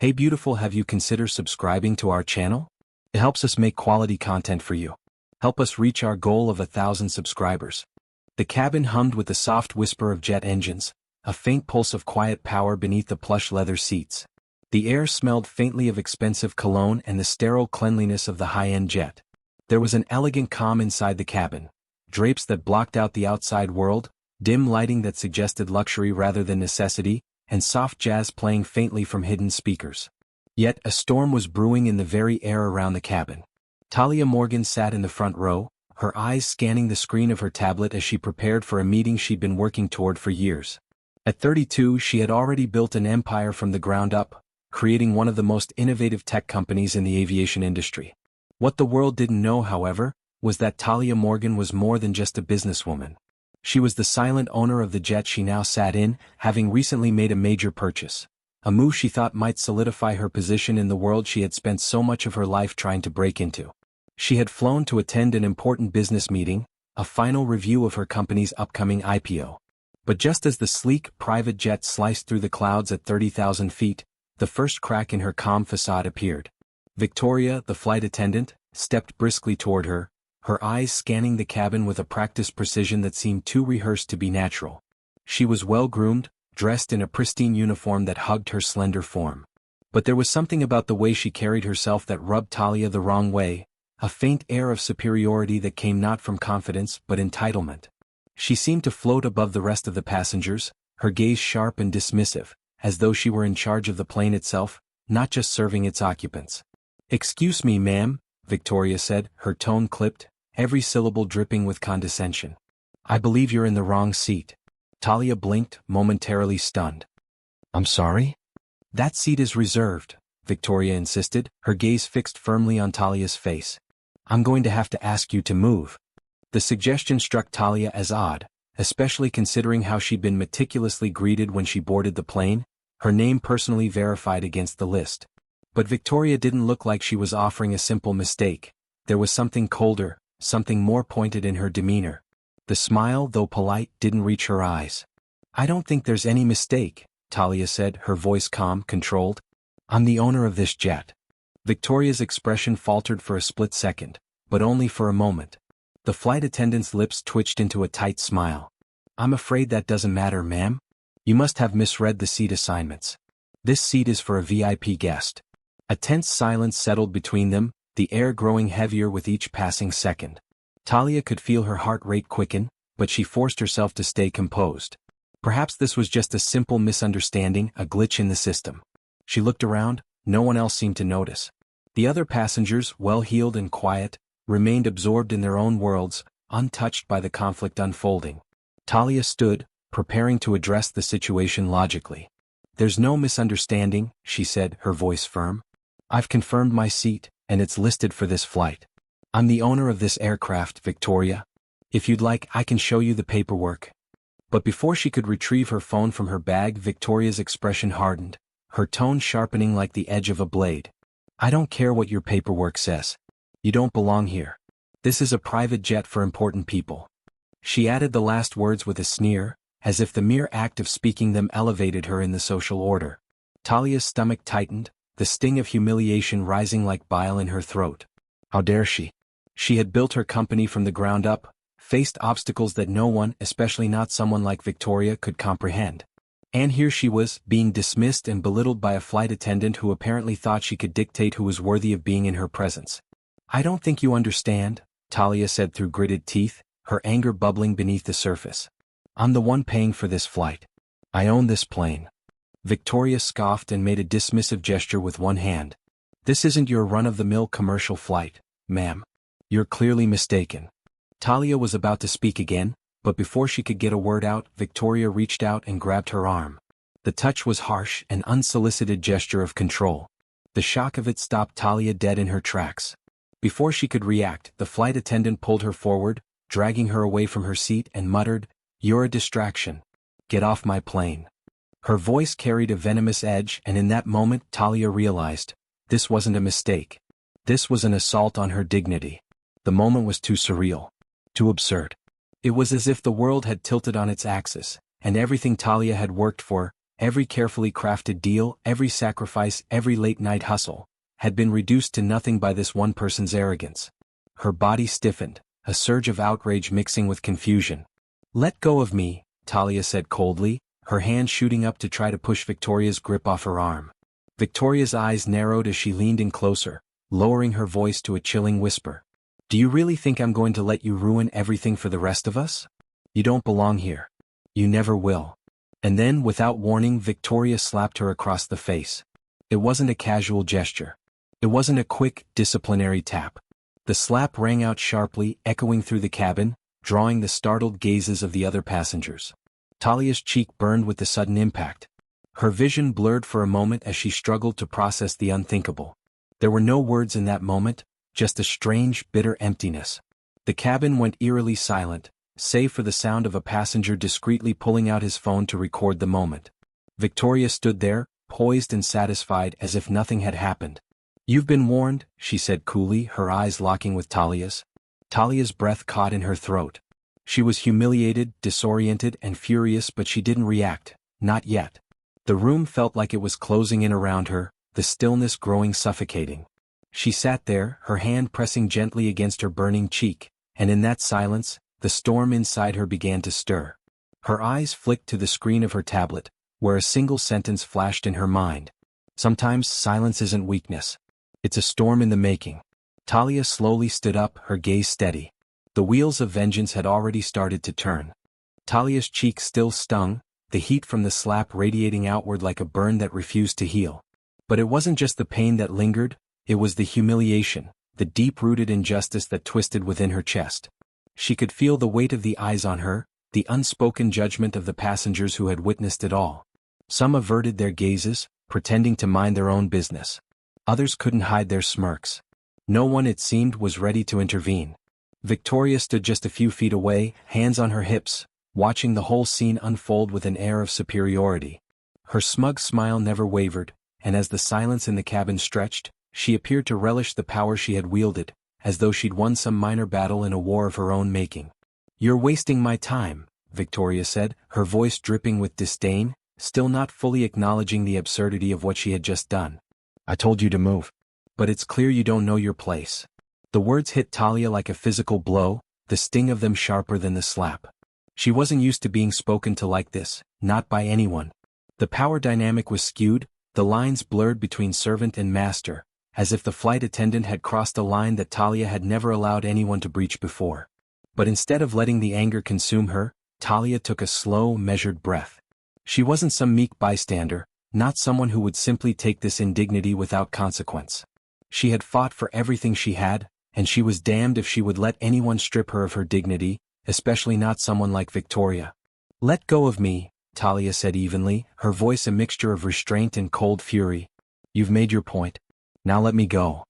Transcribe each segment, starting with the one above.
Hey beautiful, have you considered subscribing to our channel? It helps us make quality content for you. Help us reach our goal of 1,000 subscribers. The cabin hummed with the soft whisper of jet engines, a faint pulse of quiet power beneath the plush leather seats. The air smelled faintly of expensive cologne and the sterile cleanliness of the high-end jet. There was an elegant calm inside the cabin, drapes that blocked out the outside world, dim lighting that suggested luxury rather than necessity, and soft jazz playing faintly from hidden speakers. Yet a storm was brewing in the very air around the cabin. Talia Morgan sat in the front row, her eyes scanning the screen of her tablet as she prepared for a meeting she'd been working toward for years. At 32, she had already built an empire from the ground up, creating one of the most innovative tech companies in the aviation industry. What the world didn't know, however, was that Talia Morgan was more than just a businesswoman. She was the silent owner of the jet she now sat in, having recently made a major purchase. A move she thought might solidify her position in the world she had spent so much of her life trying to break into. She had flown to attend an important business meeting, a final review of her company's upcoming IPO. But just as the sleek, private jet sliced through the clouds at 30,000 feet, the first crack in her calm facade appeared. Victoria, the flight attendant, stepped briskly toward her, her eyes scanning the cabin with a practiced precision that seemed too rehearsed to be natural. She was well-groomed, dressed in a pristine uniform that hugged her slender form. But there was something about the way she carried herself that rubbed Talia the wrong way, a faint air of superiority that came not from confidence but entitlement. She seemed to float above the rest of the passengers, her gaze sharp and dismissive, as though she were in charge of the plane itself, not just serving its occupants. "Excuse me, ma'am," Victoria said, her tone clipped, every syllable dripping with condescension. "I believe you're in the wrong seat." Talia blinked, momentarily stunned. "I'm sorry?" "That seat is reserved," Victoria insisted, her gaze fixed firmly on Talia's face. "I'm going to have to ask you to move." The suggestion struck Talia as odd, especially considering how she'd been meticulously greeted when she boarded the plane, her name personally verified against the list. But Victoria didn't look like she was offering a simple mistake. There was something colder, something more pointed in her demeanor. The smile, though polite, didn't reach her eyes. "I don't think there's any mistake," Talia said, her voice calm, controlled. "I'm the owner of this jet." Victoria's expression faltered for a split second, but only for a moment. The flight attendant's lips twitched into a tight smile. "I'm afraid that doesn't matter, ma'am. You must have misread the seat assignments. This seat is for a VIP guest." A tense silence settled between them, the air growing heavier with each passing second. Talia could feel her heart rate quicken, but she forced herself to stay composed. Perhaps this was just a simple misunderstanding, a glitch in the system. She looked around, no one else seemed to notice. The other passengers, well-heeled and quiet, remained absorbed in their own worlds, untouched by the conflict unfolding. Talia stood, preparing to address the situation logically. "There's no misunderstanding," she said, her voice firm. "I've confirmed my seat, and it's listed for this flight. I'm the owner of this aircraft, Victoria. If you'd like, I can show you the paperwork." But before she could retrieve her phone from her bag, Victoria's expression hardened, her tone sharpening like the edge of a blade. "I don't care what your paperwork says. You don't belong here. This is a private jet for important people." She added the last words with a sneer, as if the mere act of speaking them elevated her in the social order. Talia's stomach tightened, the sting of humiliation rising like bile in her throat. How dare she? She had built her company from the ground up, faced obstacles that no one, especially not someone like Victoria, could comprehend. And here she was, being dismissed and belittled by a flight attendant who apparently thought she could dictate who was worthy of being in her presence. "I don't think you understand," Talia said through gritted teeth, her anger bubbling beneath the surface. "I'm the one paying for this flight. I own this plane." Victoria scoffed and made a dismissive gesture with one hand. "This isn't your run-of-the-mill commercial flight, ma'am. You're clearly mistaken." Talia was about to speak again, but before she could get a word out, Victoria reached out and grabbed her arm. The touch was harsh, an unsolicited gesture of control. The shock of it stopped Talia dead in her tracks. Before she could react, the flight attendant pulled her forward, dragging her away from her seat, and muttered, "You're a distraction. Get off my plane." Her voice carried a venomous edge, and in that moment Talia realized, this wasn't a mistake. This was an assault on her dignity. The moment was too surreal. Too absurd. It was as if the world had tilted on its axis, and everything Talia had worked for, every carefully crafted deal, every sacrifice, every late-night hustle, had been reduced to nothing by this one person's arrogance. Her body stiffened, a surge of outrage mixing with confusion. "Let go of me," Talia said coldly, her hand shooting up to try to push Victoria's grip off her arm. Victoria's eyes narrowed as she leaned in closer, lowering her voice to a chilling whisper. "Do you really think I'm going to let you ruin everything for the rest of us? You don't belong here. You never will." And then, without warning, Victoria slapped her across the face. It wasn't a casual gesture. It wasn't a quick, disciplinary tap. The slap rang out sharply, echoing through the cabin, drawing the startled gazes of the other passengers. Talia's cheek burned with the sudden impact. Her vision blurred for a moment as she struggled to process the unthinkable. There were no words in that moment, just a strange, bitter emptiness. The cabin went eerily silent, save for the sound of a passenger discreetly pulling out his phone to record the moment. Victoria stood there, poised and satisfied as if nothing had happened. "You've been warned," she said coolly, her eyes locking with Talia's. Talia's breath caught in her throat. She was humiliated, disoriented, and furious, but she didn't react, not yet. The room felt like it was closing in around her, the stillness growing suffocating. She sat there, her hand pressing gently against her burning cheek, and in that silence, the storm inside her began to stir. Her eyes flicked to the screen of her tablet, where a single sentence flashed in her mind. "Sometimes silence isn't weakness. It's a storm in the making." Talia slowly stood up, her gaze steady. The wheels of vengeance had already started to turn. Talia's cheek still stung, the heat from the slap radiating outward like a burn that refused to heal. But it wasn't just the pain that lingered, it was the humiliation, the deep-rooted injustice that twisted within her chest. She could feel the weight of the eyes on her, the unspoken judgment of the passengers who had witnessed it all. Some averted their gazes, pretending to mind their own business. Others couldn't hide their smirks. No one, it seemed, was ready to intervene. Victoria stood just a few feet away, hands on her hips, watching the whole scene unfold with an air of superiority. Her smug smile never wavered, and as the silence in the cabin stretched, she appeared to relish the power she had wielded, as though she'd won some minor battle in a war of her own making. "You're wasting my time," Victoria said, her voice dripping with disdain, still not fully acknowledging the absurdity of what she had just done. "I told you to move. But it's clear you don't know your place." The words hit Talia like a physical blow, the sting of them sharper than the slap. She wasn't used to being spoken to like this, not by anyone. The power dynamic was skewed, the lines blurred between servant and master, as if the flight attendant had crossed a line that Talia had never allowed anyone to breach before. But instead of letting the anger consume her, Talia took a slow, measured breath. She wasn't some meek bystander, not someone who would simply take this indignity without consequence. She had fought for everything she had, and she was damned if she would let anyone strip her of her dignity, especially not someone like Victoria. "Let go of me," Talia said evenly, her voice a mixture of restraint and cold fury. "You've made your point. Now let me go."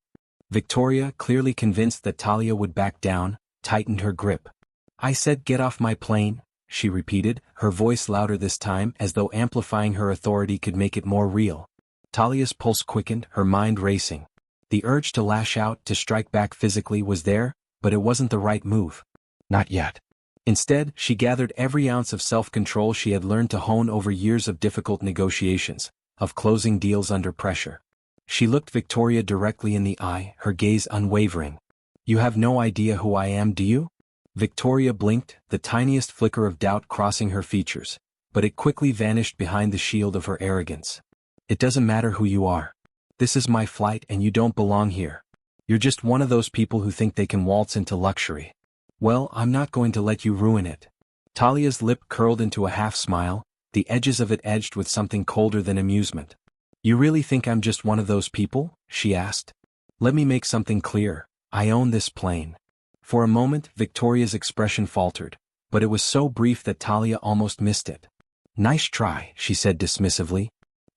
Victoria, clearly convinced that Talia would back down, tightened her grip. "I said get off my plane," she repeated, her voice louder this time as though amplifying her authority could make it more real. Talia's pulse quickened, her mind racing. The urge to lash out, to strike back physically was there, but it wasn't the right move. Not yet. Instead, she gathered every ounce of self-control she had learned to hone over years of difficult negotiations, of closing deals under pressure. She looked Victoria directly in the eye, her gaze unwavering. "You have no idea who I am, do you?" Victoria blinked, the tiniest flicker of doubt crossing her features, but it quickly vanished behind the shield of her arrogance. "It doesn't matter who you are. This is my flight and you don't belong here. You're just one of those people who think they can waltz into luxury. Well, I'm not going to let you ruin it." Talia's lip curled into a half-smile, the edges of it edged with something colder than amusement. "You really think I'm just one of those people?" she asked. "Let me make something clear. I own this plane." For a moment, Victoria's expression faltered, but it was so brief that Talia almost missed it. "Nice try," she said dismissively.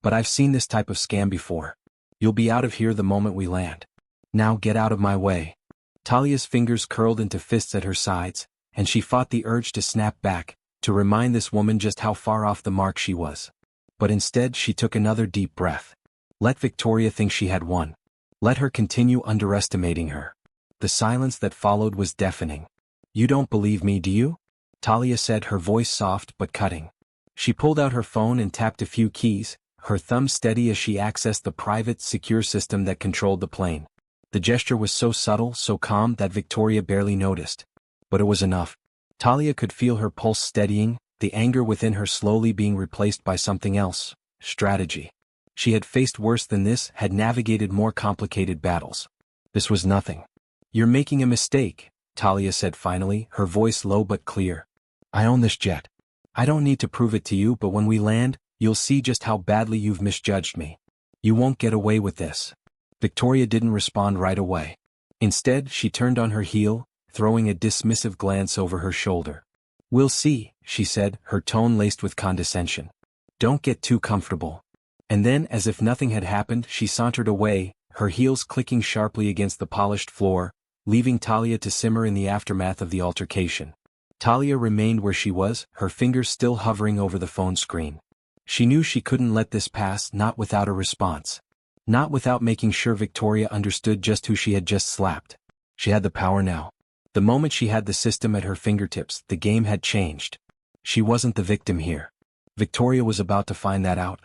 "But I've seen this type of scam before. You'll be out of here the moment we land. Now get out of my way." Talia's fingers curled into fists at her sides, and she fought the urge to snap back, to remind this woman just how far off the mark she was. But instead she took another deep breath. Let Victoria think she had won. Let her continue underestimating her. The silence that followed was deafening. "You don't believe me, do you?" Talia said, her voice soft but cutting. She pulled out her phone and tapped a few keys, her thumb steady as she accessed the private, secure system that controlled the plane. The gesture was so subtle, so calm that Victoria barely noticed. But it was enough. Talia could feel her pulse steadying, the anger within her slowly being replaced by something else: strategy. She had faced worse than this, had navigated more complicated battles. This was nothing. "You're making a mistake," Talia said finally, her voice low but clear. "I own this jet. I don't need to prove it to you, but when we land, you'll see just how badly you've misjudged me. You won't get away with this." Victoria didn't respond right away. Instead, she turned on her heel, throwing a dismissive glance over her shoulder. "We'll see," she said, her tone laced with condescension. "Don't get too comfortable." And then, as if nothing had happened, she sauntered away, her heels clicking sharply against the polished floor, leaving Talia to simmer in the aftermath of the altercation. Talia remained where she was, her fingers still hovering over the phone screen. She knew she couldn't let this pass, not without a response. Not without making sure Victoria understood just who she had just slapped. She had the power now. The moment she had the system at her fingertips, the game had changed. She wasn't the victim here. Victoria was about to find that out.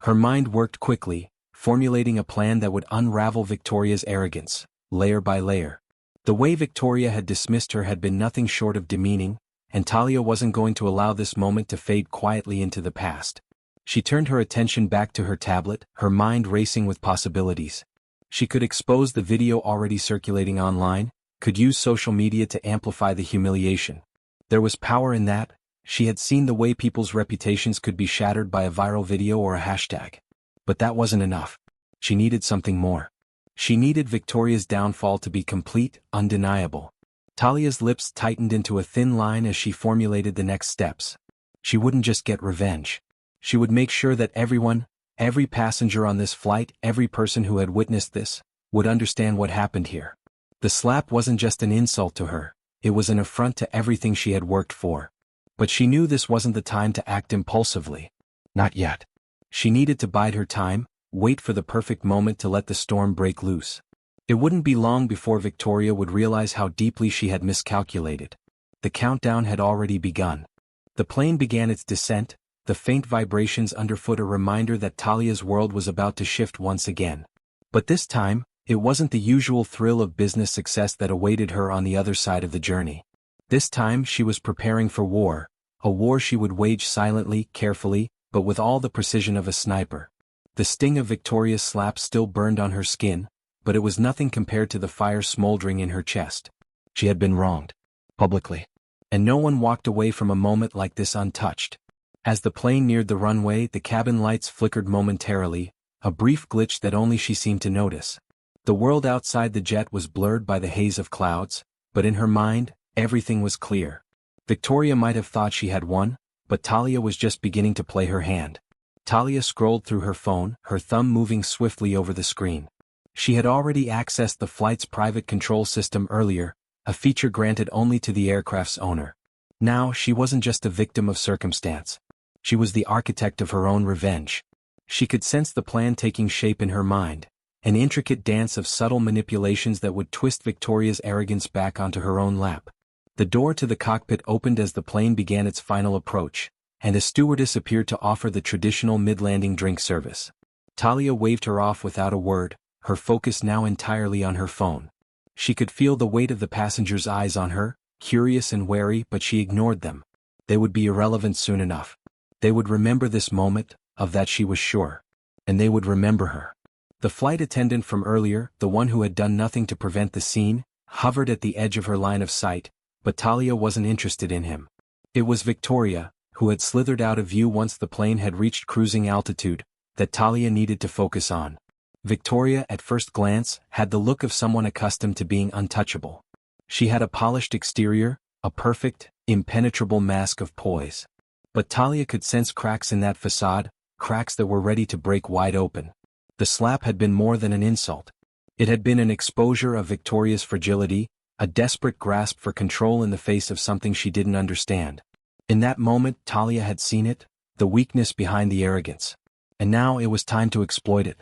Her mind worked quickly, formulating a plan that would unravel Victoria's arrogance, layer by layer. The way Victoria had dismissed her had been nothing short of demeaning, and Talia wasn't going to allow this moment to fade quietly into the past. She turned her attention back to her tablet, her mind racing with possibilities. She could expose the video already circulating online, could use social media to amplify the humiliation. There was power in that. She had seen the way people's reputations could be shattered by a viral video or a hashtag. But that wasn't enough. She needed something more. She needed Victoria's downfall to be complete, undeniable. Talia's lips tightened into a thin line as she formulated the next steps. She wouldn't just get revenge. She would make sure that everyone, every passenger on this flight, every person who had witnessed this, would understand what happened here. The slap wasn't just an insult to her, it was an affront to everything she had worked for. But she knew this wasn't the time to act impulsively. Not yet. She needed to bide her time, wait for the perfect moment to let the storm break loose. It wouldn't be long before Victoria would realize how deeply she had miscalculated. The countdown had already begun. The plane began its descent, the faint vibrations underfoot a reminder that Talia's world was about to shift once again. But this time, it wasn't the usual thrill of business success that awaited her on the other side of the journey. This time she was preparing for war, a war she would wage silently, carefully, but with all the precision of a sniper. The sting of Victoria's slap still burned on her skin, but it was nothing compared to the fire smoldering in her chest. She had been wronged. Publicly. And no one walked away from a moment like this untouched. As the plane neared the runway, the cabin lights flickered momentarily, a brief glitch that only she seemed to notice. The world outside the jet was blurred by the haze of clouds, but in her mind, everything was clear. Victoria might have thought she had won, but Talia was just beginning to play her hand. Talia scrolled through her phone, her thumb moving swiftly over the screen. She had already accessed the flight's private control system earlier, a feature granted only to the aircraft's owner. Now she wasn't just a victim of circumstance. She was the architect of her own revenge. She could sense the plan taking shape in her mind, an intricate dance of subtle manipulations that would twist Victoria's arrogance back onto her own lap. The door to the cockpit opened as the plane began its final approach, and a stewardess appeared to offer the traditional mid-landing drink service. Talia waved her off without a word, her focus now entirely on her phone. She could feel the weight of the passengers' eyes on her, curious and wary, but she ignored them. They would be irrelevant soon enough. They would remember this moment, of that she was sure. And they would remember her. The flight attendant from earlier, the one who had done nothing to prevent the scene, hovered at the edge of her line of sight, but Talia wasn't interested in him. It was Victoria, who had slithered out of view once the plane had reached cruising altitude, that Talia needed to focus on. Victoria, at first glance, had the look of someone accustomed to being untouchable. She had a polished exterior, a perfect, impenetrable mask of poise. But Talia could sense cracks in that facade, cracks that were ready to break wide open. The slap had been more than an insult. It had been an exposure of Victoria's fragility, a desperate grasp for control in the face of something she didn't understand. In that moment Talia had seen it, the weakness behind the arrogance. And now it was time to exploit it.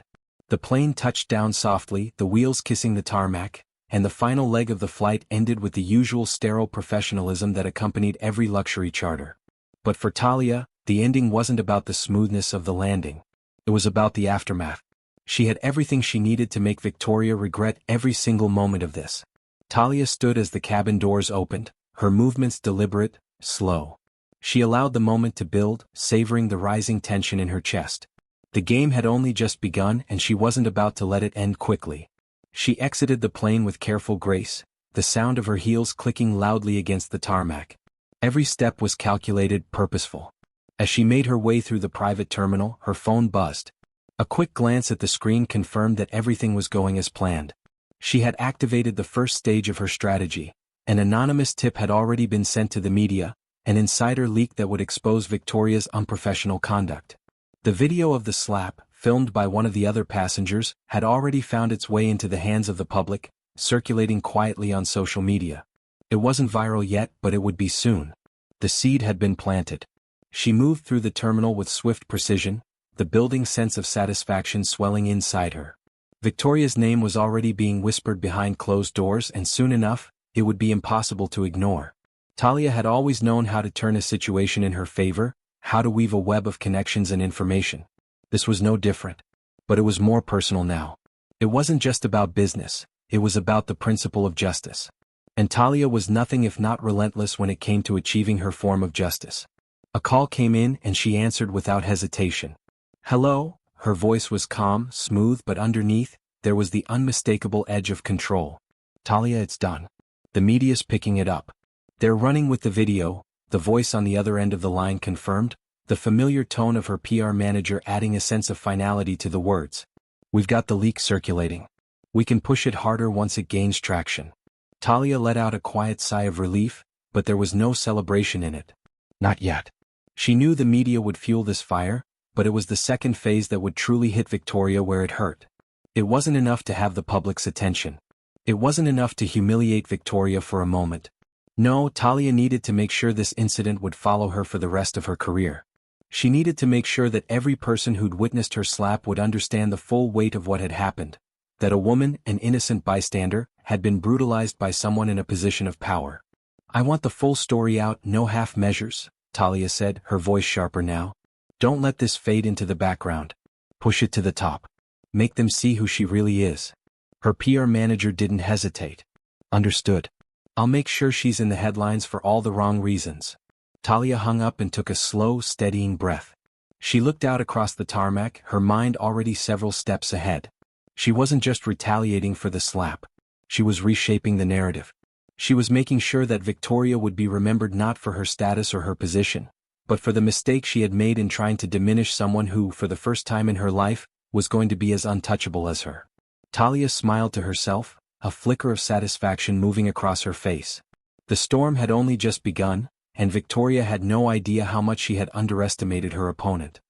The plane touched down softly, the wheels kissing the tarmac, and the final leg of the flight ended with the usual sterile professionalism that accompanied every luxury charter. But for Talia, The ending wasn't about the smoothness of the landing. It was about the aftermath. She had everything she needed to make Victoria regret every single moment of this. Talia stood as the cabin doors opened, her movements deliberate, slow. She allowed the moment to build, savoring the rising tension in her chest. The game had only just begun and she wasn't about to let it end quickly. She exited the plane with careful grace, the sound of her heels clicking loudly against the tarmac. Every step was calculated, purposeful. As she made her way through the private terminal, her phone buzzed. A quick glance at the screen confirmed that everything was going as planned. She had activated the first stage of her strategy. An anonymous tip had already been sent to the media, an insider leak that would expose Victoria's unprofessional conduct. The video of the slap, filmed by one of the other passengers, had already found its way into the hands of the public, circulating quietly on social media. It wasn't viral yet, but it would be soon. The seed had been planted. She moved through the terminal with swift precision, the building sense of satisfaction swelling inside her. Victoria's name was already being whispered behind closed doors, and soon enough, it would be impossible to ignore. Talia had always known how to turn a situation in her favor, how to weave a web of connections and information. This was no different. But it was more personal now. It wasn't just about business, it was about the principle of justice. And Talia was nothing if not relentless when it came to achieving her form of justice. A call came in and she answered without hesitation. Hello? Her voice was calm, smooth, but underneath, there was the unmistakable edge of control. Talia, it's done. The media's picking it up. They're running with the video, the voice on the other end of the line confirmed, the familiar tone of her PR manager adding a sense of finality to the words. We've got the leak circulating. We can push it harder once it gains traction. Talia let out a quiet sigh of relief, but there was no celebration in it. Not yet. She knew the media would fuel this fire, but it was the second phase that would truly hit Victoria where it hurt. It wasn't enough to have the public's attention. It wasn't enough to humiliate Victoria for a moment. No, Talia needed to make sure this incident would follow her for the rest of her career. She needed to make sure that every person who'd witnessed her slap would understand the full weight of what had happened, that a woman, an innocent bystander, had been brutalized by someone in a position of power. I want the full story out, no half measures, Talia said, her voice sharper now. Don't let this fade into the background. Push it to the top. Make them see who she really is. Her PR manager didn't hesitate. Understood. I'll make sure she's in the headlines for all the wrong reasons. Talia hung up and took a slow, steadying breath. She looked out across the tarmac, her mind already several steps ahead. She wasn't just retaliating for the slap. She was reshaping the narrative. She was making sure that Victoria would be remembered not for her status or her position, but for the mistake she had made in trying to diminish someone who, for the first time in her life, was going to be as untouchable as her. Talia smiled to herself, a flicker of satisfaction moving across her face. The storm had only just begun, and Victoria had no idea how much she had underestimated her opponent.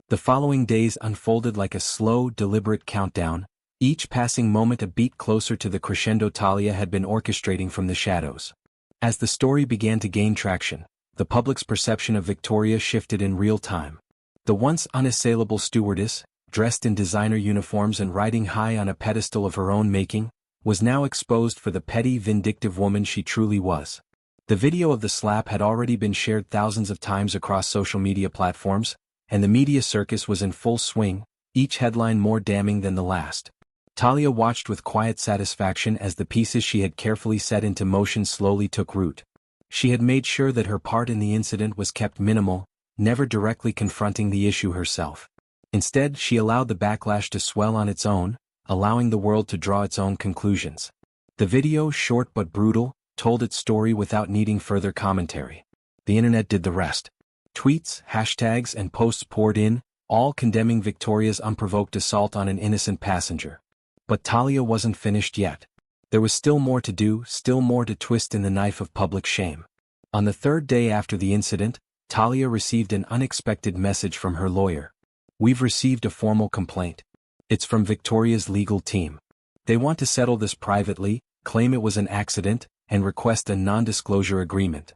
The following days unfolded like a slow, deliberate countdown, each passing moment a beat closer to the crescendo Talia had been orchestrating from the shadows. As the story began to gain traction, the public's perception of Victoria shifted in real time. The once unassailable stewardess, dressed in designer uniforms and riding high on a pedestal of her own making, was now exposed for the petty, vindictive woman she truly was. The video of the slap had already been shared thousands of times across social media platforms, and the media circus was in full swing, each headline more damning than the last. Talia watched with quiet satisfaction as the pieces she had carefully set into motion slowly took root. She had made sure that her part in the incident was kept minimal, never directly confronting the issue herself. Instead, she allowed the backlash to swell on its own, allowing the world to draw its own conclusions. The video, short but brutal, told its story without needing further commentary. The internet did the rest. Tweets, hashtags, and posts poured in, all condemning Victoria's unprovoked assault on an innocent passenger. But Talia wasn't finished yet. There was still more to do, still more to twist in the knife of public shame. On the third day after the incident, Talia received an unexpected message from her lawyer. We've received a formal complaint. It's from Victoria's legal team. They want to settle this privately, claim it was an accident, and request a non-disclosure agreement.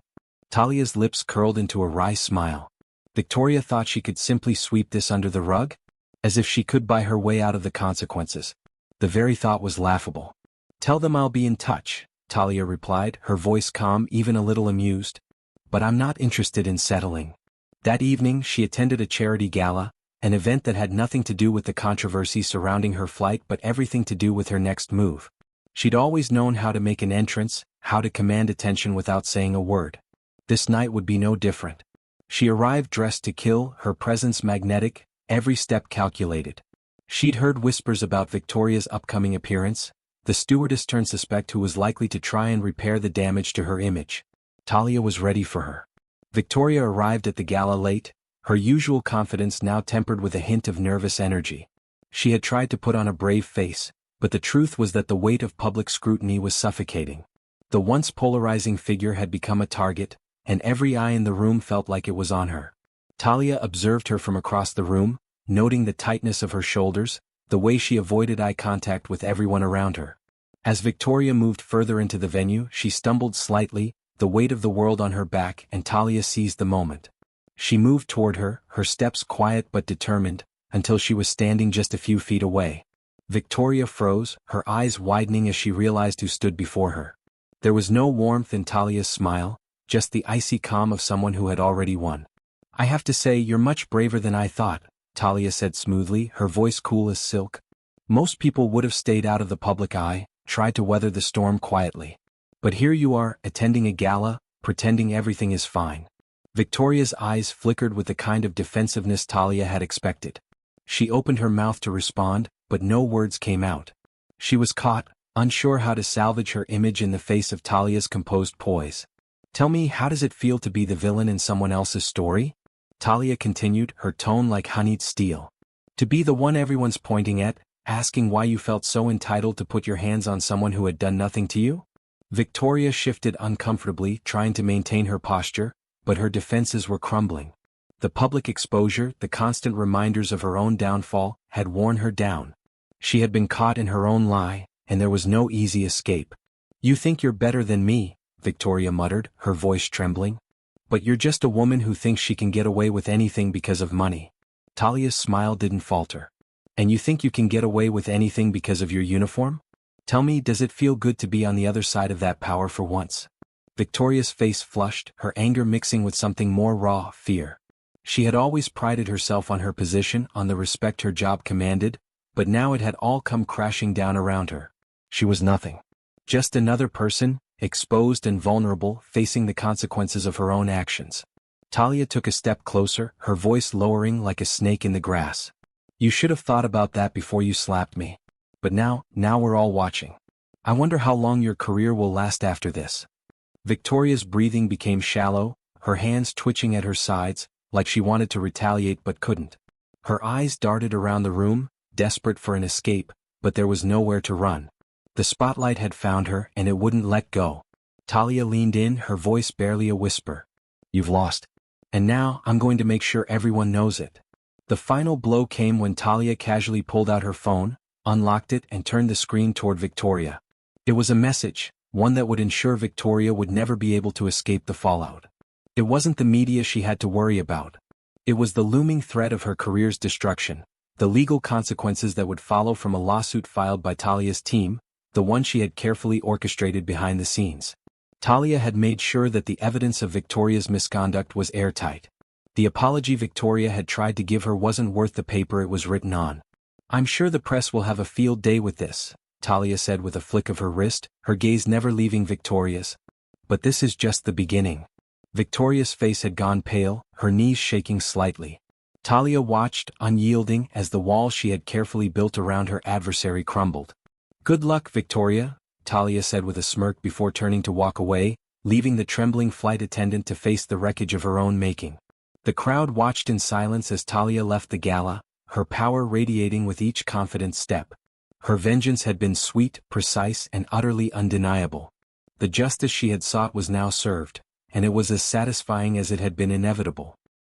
Talia's lips curled into a wry smile. Victoria thought she could simply sweep this under the rug? As if she could buy her way out of the consequences. The very thought was laughable. Tell them I'll be in touch, Talia replied, her voice calm, even a little amused. But I'm not interested in settling. That evening she attended a charity gala, an event that had nothing to do with the controversy surrounding her flight but everything to do with her next move. She'd always known how to make an entrance, how to command attention without saying a word. This night would be no different. She arrived dressed to kill, her presence magnetic, every step calculated. She'd heard whispers about Victoria's upcoming appearance, the stewardess turned suspect who was likely to try and repair the damage to her image. Talia was ready for her. Victoria arrived at the gala late, her usual confidence now tempered with a hint of nervous energy. She had tried to put on a brave face, but the truth was that the weight of public scrutiny was suffocating. The once polarizing figure had become a target, and every eye in the room felt like it was on her. Talia observed her from across the room, noting the tightness of her shoulders, the way she avoided eye contact with everyone around her. As Victoria moved further into the venue, she stumbled slightly, the weight of the world on her back, and Talia seized the moment. She moved toward her, her steps quiet but determined, until she was standing just a few feet away. Victoria froze, her eyes widening as she realized who stood before her. There was no warmth in Talia's smile, just the icy calm of someone who had already won. "I have to say you're much braver than I thought," Talia said smoothly, her voice cool as silk. "Most people would have stayed out of the public eye, tried to weather the storm quietly. But here you are, attending a gala, pretending everything is fine." Victoria's eyes flickered with the kind of defensiveness Talia had expected. She opened her mouth to respond, but no words came out. She was caught, unsure how to salvage her image in the face of Talia's composed poise. "Tell me, how does it feel to be the villain in someone else's story?" Talia continued, her tone like honeyed steel. "To be the one everyone's pointing at, asking why you felt so entitled to put your hands on someone who had done nothing to you?" Victoria shifted uncomfortably, trying to maintain her posture, but her defenses were crumbling. The public exposure, the constant reminders of her own downfall, had worn her down. She had been caught in her own lie, and there was no easy escape. "You think you're better than me," Victoria muttered, her voice trembling. "But you're just a woman who thinks she can get away with anything because of money." Talia's smile didn't falter. "And you think you can get away with anything because of your uniform? Tell me, does it feel good to be on the other side of that power for once?" Victoria's face flushed, her anger mixing with something more raw, fear. She had always prided herself on her position, on the respect her job commanded, but now it had all come crashing down around her. She was nothing. Just another person, exposed and vulnerable, facing the consequences of her own actions. Talia took a step closer, her voice lowering like a snake in the grass. "You should have thought about that before you slapped me. But now we're all watching. I wonder how long your career will last after this." Victoria's breathing became shallow, her hands twitching at her sides, like she wanted to retaliate but couldn't. Her eyes darted around the room, desperate for an escape, but there was nowhere to run. The spotlight had found her, and it wouldn't let go. Talia leaned in, her voice barely a whisper. "You've lost. And now I'm going to make sure everyone knows it." The final blow came when Talia casually pulled out her phone, unlocked it, and turned the screen toward Victoria. It was a message, one that would ensure Victoria would never be able to escape the fallout. It wasn't the media she had to worry about. It was the looming threat of her career's destruction, the legal consequences that would follow from a lawsuit filed by Talia's team, the one she had carefully orchestrated behind the scenes. Talia had made sure that the evidence of Victoria's misconduct was airtight. The apology Victoria had tried to give her wasn't worth the paper it was written on. "I'm sure the press will have a field day with this," Talia said with a flick of her wrist, her gaze never leaving Victoria's. "But this is just the beginning." Victoria's face had gone pale, her knees shaking slightly. Talia watched, unyielding, as the wall she had carefully built around her adversary crumbled. "Good luck, Victoria," Talia said with a smirk before turning to walk away, leaving the trembling flight attendant to face the wreckage of her own making. The crowd watched in silence as Talia left the gala, her power radiating with each confident step. Her vengeance had been sweet, precise, and utterly undeniable. The justice she had sought was now served, and it was as satisfying as it had been inevitable.